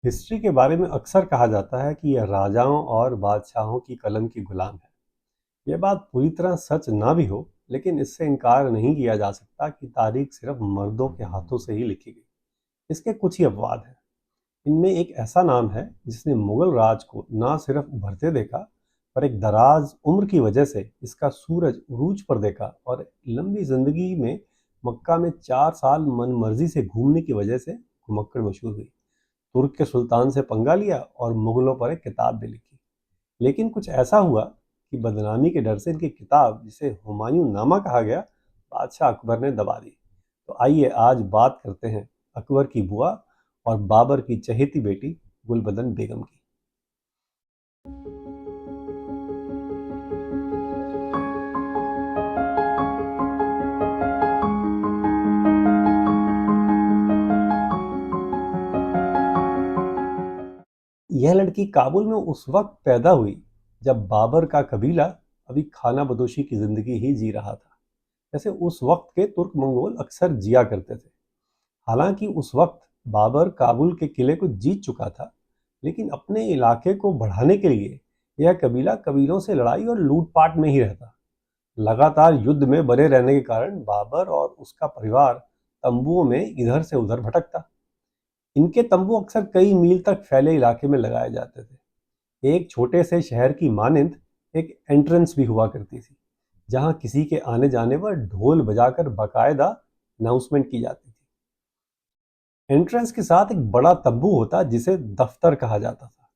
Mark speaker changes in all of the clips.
Speaker 1: History के बारे में अक्सर कहा जाता है कि यह राजाओं और बादशाहों की कलम की गुलाम है। यह बात पूरी तरह सच ना भी हो, लेकिन इससे इनकार नहीं किया जा सकता कि तारीख सिर्फ मर्दों के हाथों से ही लिखी गई। इसके कुछ ही अपवाद हैं। इनमें एक ऐसा नाम है जिसने मुगल राज को ना सिर्फ उभरते देखा, पर एक दराज उम्र की वजह से इसका सूरज उरूज पर देखा, और लंबी जिंदगी में मक्का में 4 साल मनमर्जी से घूमने की वजह से घुमक्कड़ मशहूर हुई। तुर्क के सुल्तान से पंगा लिया और मुगलों पर एक किताब भी लिखी। लेकिन कुछ ऐसा हुआ कि बदनामी के डर से इनकी किताब, जिसे हुमायूं नामा कहा गया, बादशाह अकबर ने दबा दी। तो आइए आज बात करते हैं अकबर की बुआ और बाबर की चहेती बेटी गुलबदन बेगम की। यह लड़की काबुल में उस वक्त पैदा हुई जब बाबर का कबीला अभी खाना बदोशी की जिंदगी ही जी रहा था, जैसे उस वक्त के तुर्क मंगोल अक्सर जिया करते थे। हालांकि उस वक्त बाबर काबुल के किले को जीत चुका था, लेकिन अपने इलाके को बढ़ाने के लिए यह कबीला कबीलों से लड़ाई और लूटपाट में ही रहता। लगातार युद्ध में बने रहने के कारण बाबर और उसका परिवार तंबुओं में इधर से उधर भटकता। इनके तंबू अक्सर कई मील तक फैले इलाके में लगाए जाते थे। एक छोटे से शहर की मानिंद एक एंट्रेंस भी हुआ करती थी, जहां किसी के आने जाने पर ढोल बजाकर बाकायदा अनाउंसमेंट की जाती थी। एंट्रेंस के साथ एक बड़ा तंबू होता जिसे दफ्तर कहा जाता था।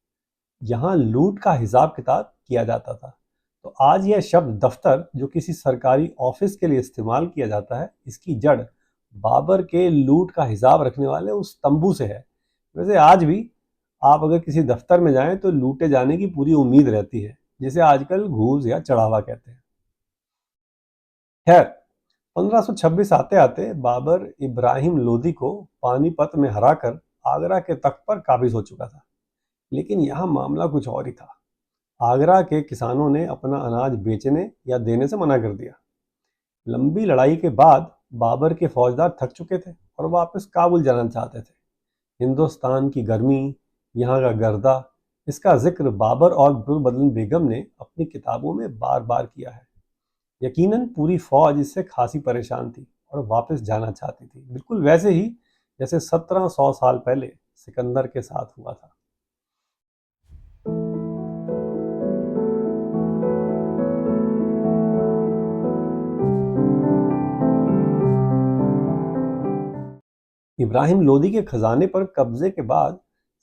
Speaker 1: यहाँ लूट का हिसाब किताब किया जाता था। तो आज यह शब्द दफ्तर, जो किसी सरकारी ऑफिस के लिए इस्तेमाल किया जाता है, इसकी जड़ बाबर के लूट का हिसाब रखने वाले उस तंबू से है। वैसे आज भी आप अगर किसी दफ्तर में जाएं तो लूटे जाने की पूरी उम्मीद रहती है, जिसे आजकल घूस या चढ़ावा कहते हैं। खैर, 1526 आते आते बाबर इब्राहिम लोदी को पानीपत में हराकर आगरा के तख्त पर काबिज हो चुका था। लेकिन यहाँ मामला कुछ और ही था। आगरा के किसानों ने अपना अनाज बेचने या देने से मना कर दिया। लंबी लड़ाई के बाद बाबर के फौजदार थक चुके थे और वापस काबुल जाना चाहते थे। हिंदुस्तान की गर्मी, यहाँ का गर्दा, इसका जिक्र बाबर और गुलबदन बेगम ने अपनी किताबों में बार बार किया है। यकीनन पूरी फौज इससे खासी परेशान थी और वापस जाना चाहती थी, बिल्कुल वैसे ही जैसे 1700 साल पहले सिकंदर के साथ हुआ था। इब्राहिम लोदी के खजाने पर कब्जे के बाद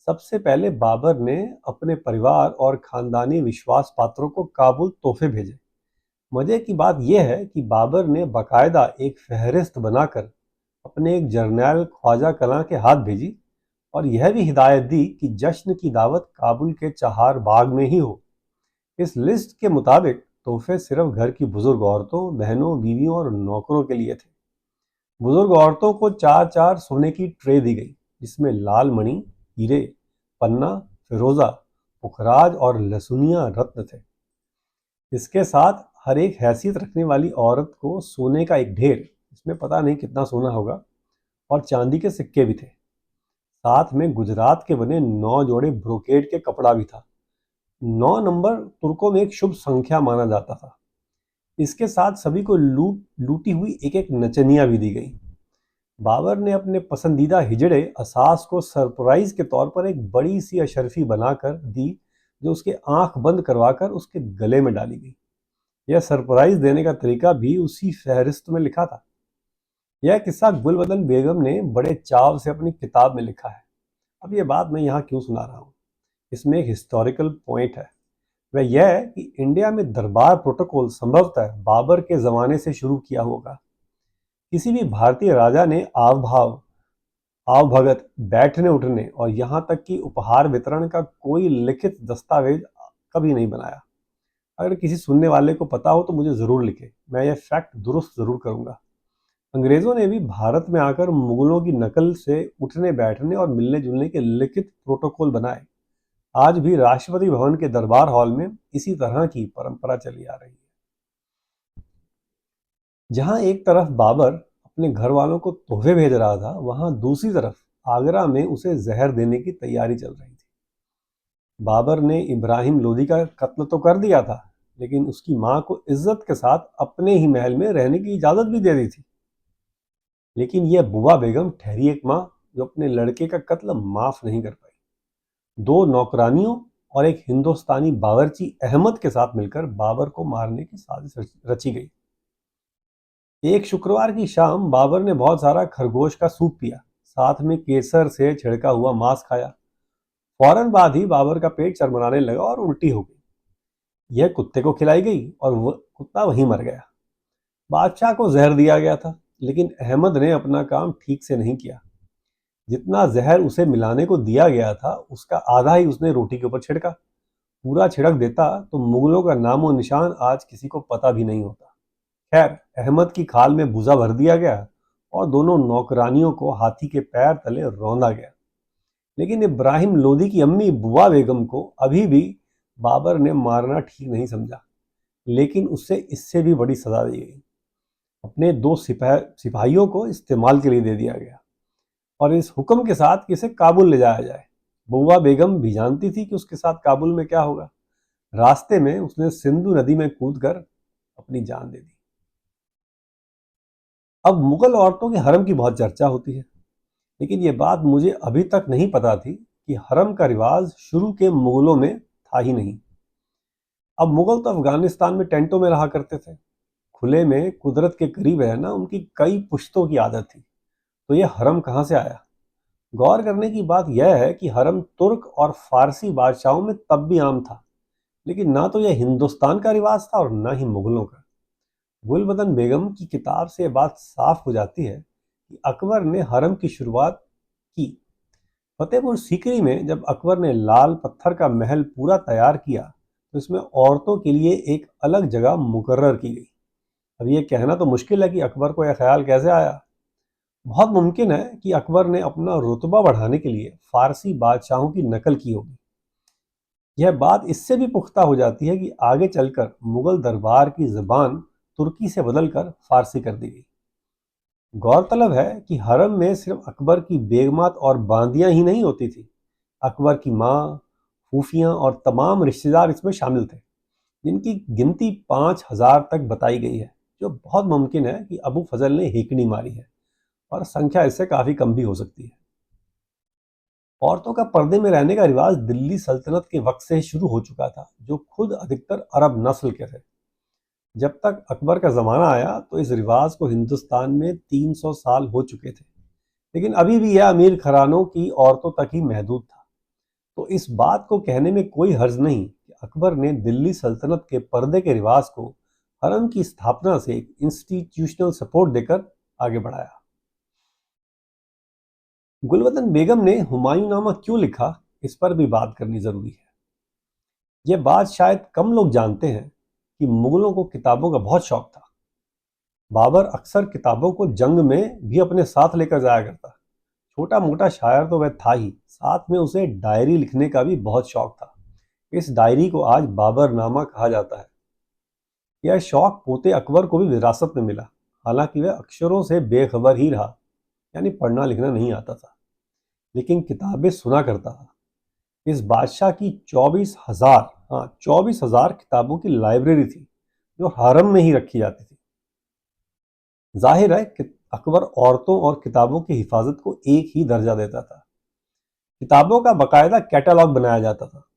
Speaker 1: सबसे पहले बाबर ने अपने परिवार और खानदानी विश्वास पात्रों को काबुल तोहफे भेजे। मजे की बात यह है कि बाबर ने बाकायदा एक फहरिस्त बनाकर अपने एक जर्नैल ख्वाजा कलां के हाथ भेजी, और यह भी हिदायत दी कि जश्न की दावत काबुल के चहार बाग में ही हो। इस लिस्ट के मुताबिक तोहफे सिर्फ घर की बुजुर्ग औरतों, बहनों, बीवियों और नौकरों के लिए थे। बुजुर्ग औरतों को 4-4 सोने की ट्रे दी गई, जिसमें लाल मणि, हीरे, पन्ना, फिरोजा, पुखराज और लहसुनिया रत्न थे। इसके साथ हर एक हैसियत रखने वाली औरत को सोने का एक ढेर, इसमें पता नहीं कितना सोना होगा, और चांदी के सिक्के भी थे। साथ में गुजरात के बने 9 जोड़े ब्रोकेड के कपड़ा भी था। 9 नंबर तुर्कों में एक शुभ संख्या माना जाता था। इसके साथ सभी को लूटी हुई एक एक नचनिया भी दी गई। बाबर ने अपने पसंदीदा हिजड़े असास को सरप्राइज के तौर पर एक बड़ी सी अशरफी बनाकर दी, जो उसके आंख बंद करवाकर उसके गले में डाली गई। यह सरप्राइज देने का तरीका भी उसी फहरिस्त में लिखा था। यह किस्सा गुलबदन बेगम ने बड़े चाव से अपनी किताब में लिखा है। अब यह बात मैं यहाँ क्यों सुना रहा हूँ, इसमें एक हिस्टोरिकल पॉइंट है। वह यह है कि इंडिया में दरबार प्रोटोकॉल संभवतः बाबर के जमाने से शुरू किया होगा। किसी भी भारतीय राजा ने आवभगत, बैठने उठने और यहाँ तक कि उपहार वितरण का कोई लिखित दस्तावेज कभी नहीं बनाया। अगर किसी सुनने वाले को पता हो तो मुझे जरूर लिखे, मैं यह फैक्ट दुरुस्त जरूर करूंगा। अंग्रेजों ने भी भारत में आकर मुगलों की नकल से उठने बैठने और मिलने जुलने के लिखित प्रोटोकॉल बनाए। आज भी राष्ट्रपति भवन के दरबार हॉल में इसी तरह की परंपरा चली आ रही है। जहां एक तरफ बाबर अपने घर वालों को तोहफे भेज रहा था, वहां दूसरी तरफ आगरा में उसे जहर देने की तैयारी चल रही थी। बाबर ने इब्राहिम लोदी का कत्ल तो कर दिया था, लेकिन उसकी मां को इज्जत के साथ अपने ही महल में रहने की इजाजत भी दे दी थी। लेकिन यह बुआ बेगम ठहरी एक मां जो अपने लड़के का कत्ल माफ नहीं कर पाई। दो नौकरानियों और एक हिंदुस्तानी बावर्ची अहमद के साथ मिलकर बाबर को मारने की साजिश रची गई। एक शुक्रवार की शाम बाबर ने बहुत सारा खरगोश का सूप पिया, साथ में केसर से छिड़का हुआ मांस खाया। फौरन बाद ही बाबर का पेट चरमराने लगा और उल्टी हो गई। यह कुत्ते को खिलाई गई और वह कुत्ता वहीं मर गया। बादशाह को जहर दिया गया था, लेकिन अहमद ने अपना काम ठीक से नहीं किया। जितना जहर उसे मिलाने को दिया गया था, उसका आधा ही उसने रोटी के ऊपर छिड़का। पूरा छिड़क देता तो मुगलों का नामो निशान आज किसी को पता भी नहीं होता। खैर, अहमद की खाल में भूसा भर दिया गया और दोनों नौकरानियों को हाथी के पैर तले रौंदा गया। लेकिन इब्राहिम लोदी की अम्मी बुआ बेगम को अभी भी बाबर ने मारना ठीक नहीं समझा, लेकिन उससे इससे भी बड़ी सजा दी गई। अपने दो सिपाहियों को इस्तेमाल के लिए दे दिया गया और इस हुक्म के साथ कि इसे काबुल ले जाया जाए। बुआ बेगम भी जानती थी कि उसके साथ काबुल में क्या होगा। रास्ते में उसने सिंधु नदी में कूदकर अपनी जान दे दी। अब मुगल औरतों के हरम की बहुत चर्चा होती है, लेकिन ये बात मुझे अभी तक नहीं पता थी कि हरम का रिवाज शुरू के मुगलों में था ही नहीं। अब मुगल तो अफगानिस्तान में टेंटों में रहा करते थे, खुले में कुदरत के करीब रहना उनकी कई पुश्तों की आदत थी। तो ये हरम कहाँ से आया? गौर करने की बात यह है कि हरम तुर्क और फारसी बादशाहों में तब भी आम था, लेकिन ना तो यह हिंदुस्तान का रिवाज था और ना ही मुगलों का। गुलबदन बेगम की किताब से यह बात साफ हो जाती है कि अकबर ने हरम की शुरुआत की। फतेहपुर सीकरी में जब अकबर ने लाल पत्थर का महल पूरा तैयार किया, तो इसमें औरतों के लिए एक अलग जगह मुकर्रर की गई। अब यह कहना तो मुश्किल है कि अकबर को यह ख्याल कैसे आया। बहुत मुमकिन है कि अकबर ने अपना रुतबा बढ़ाने के लिए फारसी बादशाहों की नकल की होगी। यह बात इससे भी पुख्ता हो जाती है कि आगे चलकर मुगल दरबार की जबान तुर्की से बदलकर फारसी कर दी गई। गौरतलब है कि हरम में सिर्फ अकबर की बेगमात और बांदियां ही नहीं होती थी। अकबर की माँ, फूफियाँ और तमाम रिश्तेदार इसमें शामिल थे, जिनकी गिनती 5,000 तक बताई गई है, जो बहुत मुमकिन है कि अबू फजल ने हेकड़ी मारी है और संख्या इससे काफ़ी कम भी हो सकती है। औरतों का पर्दे में रहने का रिवाज दिल्ली सल्तनत के वक्त से ही शुरू हो चुका था, जो खुद अधिकतर अरब नस्ल के थे। जब तक अकबर का ज़माना आया तो इस रिवाज को हिंदुस्तान में 300 साल हो चुके थे, लेकिन अभी भी यह अमीर घरानों की औरतों तक ही महदूद था। तो इस बात को कहने में कोई हर्ज नहीं कि अकबर ने दिल्ली सल्तनत के पर्दे के रिवाज को हरम की स्थापना से एक इंस्टीट्यूशनल सपोर्ट देकर आगे बढ़ाया। गुलबदन बेगम ने हुमायूंनामा क्यों लिखा, इस पर भी बात करनी जरूरी है। यह बात शायद कम लोग जानते हैं कि मुगलों को किताबों का बहुत शौक था। बाबर अक्सर किताबों को जंग में भी अपने साथ लेकर जाया करता। छोटा मोटा शायर तो वह था ही, साथ में उसे डायरी लिखने का भी बहुत शौक था। इस डायरी को आज बाबरनामा कहा जाता है। यह शौक पोते अकबर को भी विरासत में मिला, हालांकि वह अक्षरों से बेखबर ही रहा, यानी पढ़ना लिखना नहीं आता था, लेकिन किताबें सुना करता था। इस बादशाह की 24,000 किताबों की लाइब्रेरी थी, जो हरम में ही रखी जाती थी। जाहिर है कि अकबर औरतों और किताबों की हिफाजत को एक ही दर्जा देता था। किताबों का बाकायदा कैटलॉग बनाया जाता था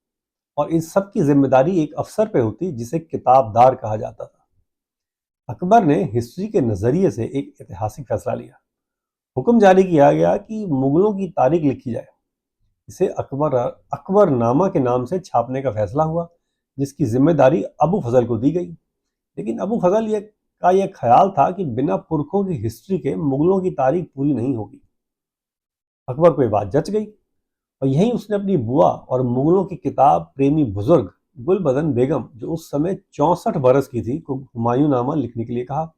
Speaker 1: और इस सब की जिम्मेदारी एक अफसर पे होती, जिसे किताबदार कहा जाता था। अकबर ने हिस्ट्री के नजरिए से एक ऐतिहासिक फैसला लिया। हुक्म जारी किया गया कि मुगलों की तारीख लिखी जाए। इसे अकबरनामा के नाम से छापने का फैसला हुआ, जिसकी जिम्मेदारी अबू फजल को दी गई। लेकिन अबू फजल का यह ख्याल था कि बिना पुरखों की हिस्ट्री के मुगलों की तारीख पूरी नहीं होगी। अकबर को यह बात जच गई और यही उसने अपनी बुआ और मुगलों की किताब प्रेमी बुजुर्ग गुलबदन बेगम, जो उस समय 64 बरस की थी, को हुमायूंनामा लिखने के लिए कहा।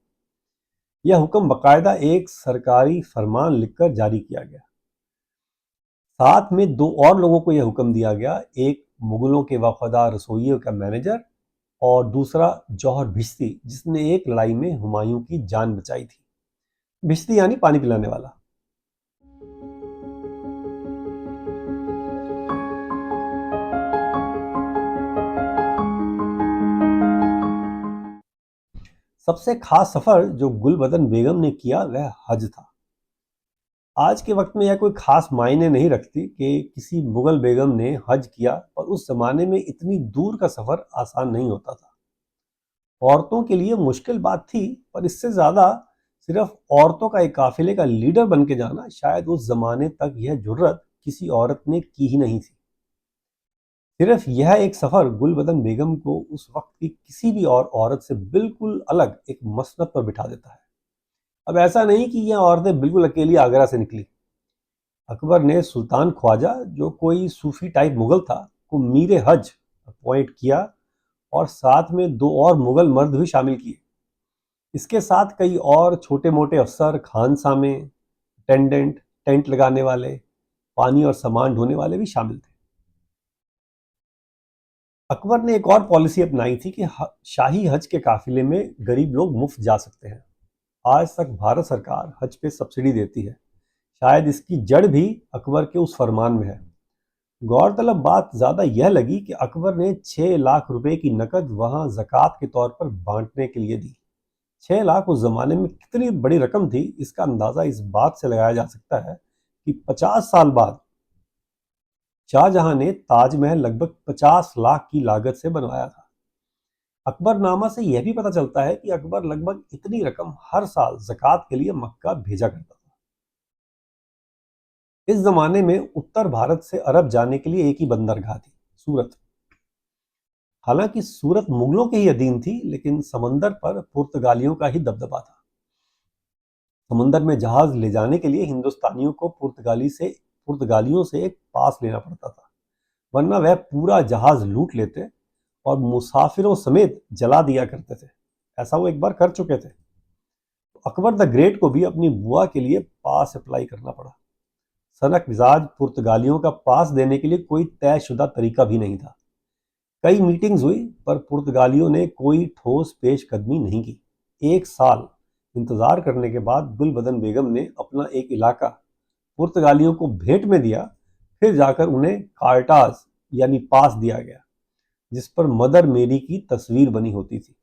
Speaker 1: यह हुक्म बाकायदा एक सरकारी फरमान लिखकर जारी किया गया। साथ में दो और लोगों को यह हुक्म दिया गया, एक मुगलों के वफादार रसोइयों का मैनेजर और दूसरा जौहर भिश्ती, जिसने एक लड़ाई में हुमायूं की जान बचाई थी। भिश्ती यानी पानी पिलाने वाला। सबसे खास सफर जो गुलबदन बेगम ने किया वह हज था। आज के वक्त में यह कोई खास मायने नहीं रखती कि किसी मुगल बेगम ने हज किया, पर उस जमाने में इतनी दूर का सफर आसान नहीं होता था। औरतों के लिए मुश्किल बात थी, पर इससे ज्यादा सिर्फ औरतों का एक काफिले का लीडर बन के जाना, शायद उस जमाने तक यह जुर्रत किसी औरत ने की ही नहीं थी। सिर्फ यह एक सफर गुलबदन बेगम को उस वक्त की किसी भी और औरत से बिल्कुल अलग एक मसनद पर बिठा देता है। अब ऐसा नहीं कि यह औरतें बिल्कुल अकेली आगरा से निकली। अकबर ने सुल्तान ख्वाजा, जो कोई सूफी टाइप मुगल था, को मीर हज अपॉइंट किया और साथ में दो और मुगल मर्द भी शामिल किए। इसके साथ कई और छोटे मोटे अफसर, खानसामे, अटेंडेंट, टेंट लगाने वाले, पानी और सामान ढोने वाले भी शामिल थे। अकबर ने एक और पॉलिसी अपनाई थी कि शाही हज के काफिले में गरीब लोग मुफ्त जा सकते हैं। आज तक भारत सरकार हज पे सब्सिडी देती है। शायद इसकी जड़ भी अकबर के उस फरमान में है। गौरतलब बात ज्यादा यह लगी कि अकबर ने 6 लाख रुपए की नकद वहां जक़ात के तौर पर बांटने के लिए दी। 6 लाख उस जमाने में कितनी बड़ी रकम थी, इसका अंदाजा इस बात से लगाया जा सकता है कि 50 साल बाद शाहजहां ने ताजमहल लगभग 50 लाख की लागत से बनवाया था। अकबरनामा से यह भी पता चलता है कि अकबर लगभग इतनी रकम हर साल ज़कात के लिए मक्का भेजा करता था। इस जमाने में उत्तर भारत से अरब जाने के लिए एक ही बंदरगाह थी, सूरत। हालांकि सूरत मुगलों के ही अधीन थी, लेकिन समंदर पर पुर्तगालियों का ही दबदबा था। समुंदर में जहाज ले जाने के लिए हिंदुस्तानियों को पुर्तगालियों से एक पास लेना पड़ता था, वरना वह पूरा जहाज लूट लेते और मुसाफिरों समेत जला दिया करते थे। ऐसा वो एक बार कर चुके थे। अकबर द ग्रेट को भी अपनी बुआ के लिए पास अप्लाई करना पड़ा। सनक मिजाज पुर्तगालियों का पास देने के लिए कोई तयशुदा तरीका भी नहीं था। कई मीटिंग्स हुई, पर पुर्तगालियों ने कोई ठोस पेशकदमी नहीं की। 1 साल इंतजार करने के बाद गुलबदन बेगम ने अपना एक इलाका पुर्तगालियों को भेंट में दिया। फिर जाकर उन्हें कार्टाज यानी पास दिया गया, जिस पर मदर मेरी की तस्वीर बनी होती थी।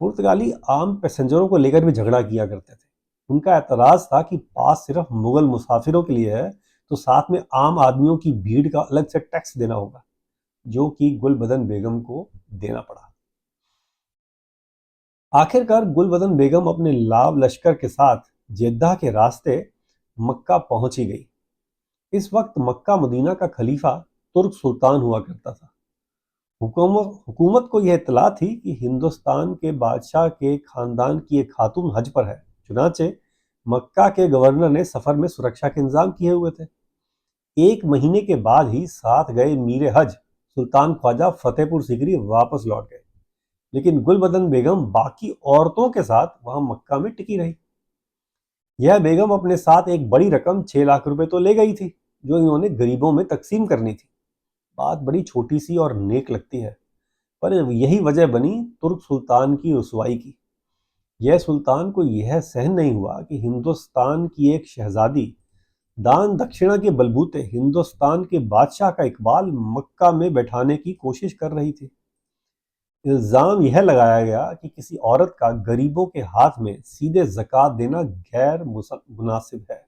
Speaker 1: पुर्तगाली आम पैसेंजरों को लेकर भी झगड़ा किया करते थे। उनका एतराज था कि पास सिर्फ मुगल मुसाफिरों के लिए है, तो साथ में आम आदमियों की भीड़ का अलग से टैक्स देना होगा, जो कि गुलबदन बेगम को देना पड़ा। आखिरकार गुलबदन बेगम अपने लाव लश्कर के साथ जेद्दा के रास्ते मक्का पहुंच ही गई। इस वक्त मक्का मदीना का खलीफा तुर्क सुल्तान हुआ करता था। हुकूमत को यह इत्तला थी कि हिंदुस्तान के बादशाह के खानदान की एक खातून हज पर है। चुनाचे मक्का के गवर्नर ने सफर में सुरक्षा के इंतजाम किए हुए थे। 1 महीने के बाद ही साथ गए मीर हज सुल्तान ख्वाजा फतेहपुर सीकरी वापस लौट गए, लेकिन गुलबदन बेगम बाकी औरतों के साथ वहां मक्का में टिकी रही। यह बेगम अपने साथ एक बड़ी रकम 6 लाख रुपए तो ले गई थी, जो इन्होंने गरीबों में तकसीम करनी थी। बात बड़ी छोटी सी और नेक लगती है, पर यही वजह बनी तुर्क सुल्तान की रुसवाई की। यह सुल्तान को यह सहन नहीं हुआ कि हिंदुस्तान की एक शहजादी दान दक्षिणा के बलबूते हिंदुस्तान के बादशाह का इकबाल मक्का में बैठाने की कोशिश कर रही थी। इल्जाम यह लगाया गया कि किसी औरत का गरीबों के हाथ में सीधे ज़कात देना गैर मुनासिब है।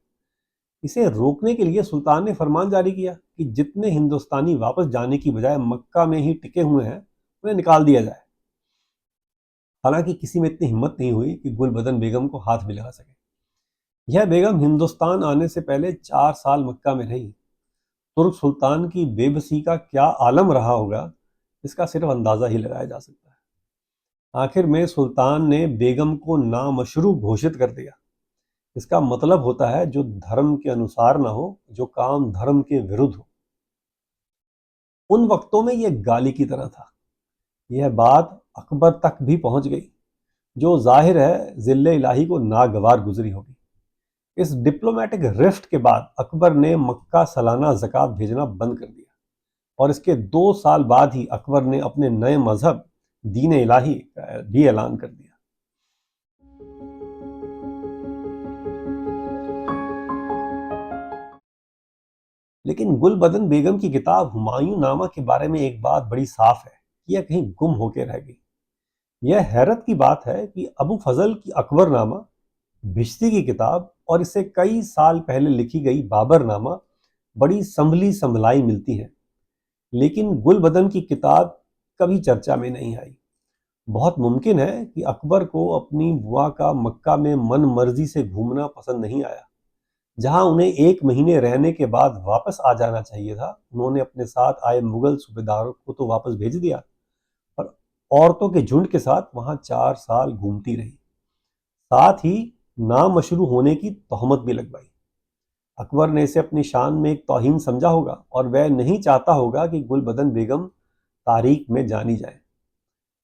Speaker 1: इसे रोकने के लिए सुल्तान ने फरमान जारी किया कि जितने हिंदुस्तानी वापस जाने की बजाय मक्का में ही टिके हुए हैं, उन्हें निकाल दिया जाए। हालांकि किसी में इतनी हिम्मत नहीं हुई कि गुलबदन बेगम को हाथ भी लगा सके। यह बेगम हिंदुस्तान आने से पहले 4 साल मक्का में रही। तुर्क सुल्तान की बेबसी का क्या आलम रहा होगा, इसका सिर्फ अंदाजा ही लगाया जा सकता है। आखिर में सुल्तान ने बेगम को नामशरू घोषित कर दिया। इसका मतलब होता है जो धर्म के अनुसार ना हो, जो काम धर्म के विरुद्ध हो। उन वक्तों में यह गाली की तरह था। यह बात अकबर तक भी पहुंच गई, जो जाहिर है जिल्ले इलाही को नागवार गुजरी होगी। इस डिप्लोमेटिक रिफ्ट के बाद अकबर ने मक्का सालाना ज़कात भेजना बंद कर दिया, और इसके 2 साल बाद ही अकबर ने अपने नए मजहब दीन इलाही का भी ऐलान कर दिया। लेकिन गुलबदन बेगम की किताब हुमायूं नामा के बारे में एक बात बड़ी साफ है कि यह कहीं गुम होकर रह गई। यह हैरत की बात है कि अबू फजल की अकबरनामा, भिश्ती की किताब और इससे कई साल पहले लिखी गई बाबरनामा बड़ी संभली संभलाई मिलती हैं, लेकिन गुलबदन की किताब कभी चर्चा में नहीं आई। बहुत मुमकिन है कि अकबर को अपनी बुआ का मक्का में मन मर्जी से घूमना पसंद नहीं आया। जहां उन्हें 1 महीने रहने के बाद वापस आ जाना चाहिए था, उन्होंने अपने साथ आए मुगल सूबेदारों को तो वापस भेज दिया, पर औरतों के झुंड के साथ वहां 4 साल घूमती रही। साथ ही नामशरू होने की तोहमत भी लगवाई। अकबर ने इसे अपनी शान में एक तौहीन समझा होगा और वह नहीं चाहता होगा कि गुलबदन बेगम तारीख में जानी जाए।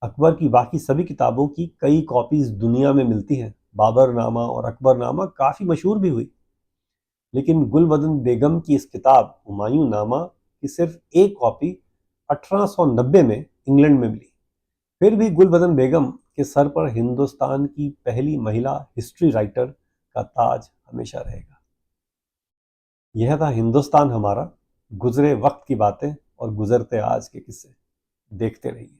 Speaker 1: अकबर की बाकी सभी किताबों की कई कॉपीज दुनिया में मिलती हैं। बाबरनामा और अकबरनामा काफ़ी मशहूर भी हुई, लेकिन गुलबदन बेगम की इस किताब हुमायूं नामा की सिर्फ एक कॉपी 1890 में इंग्लैंड में मिली। फिर भी गुलबदन बेगम के सर पर हिंदुस्तान की पहली महिला हिस्ट्री राइटर का ताज हमेशा रहेगा। यह था हिंदुस्तान हमारा, गुजरे वक्त की बातें और गुजरते आज के किस्से। देखते रहिए।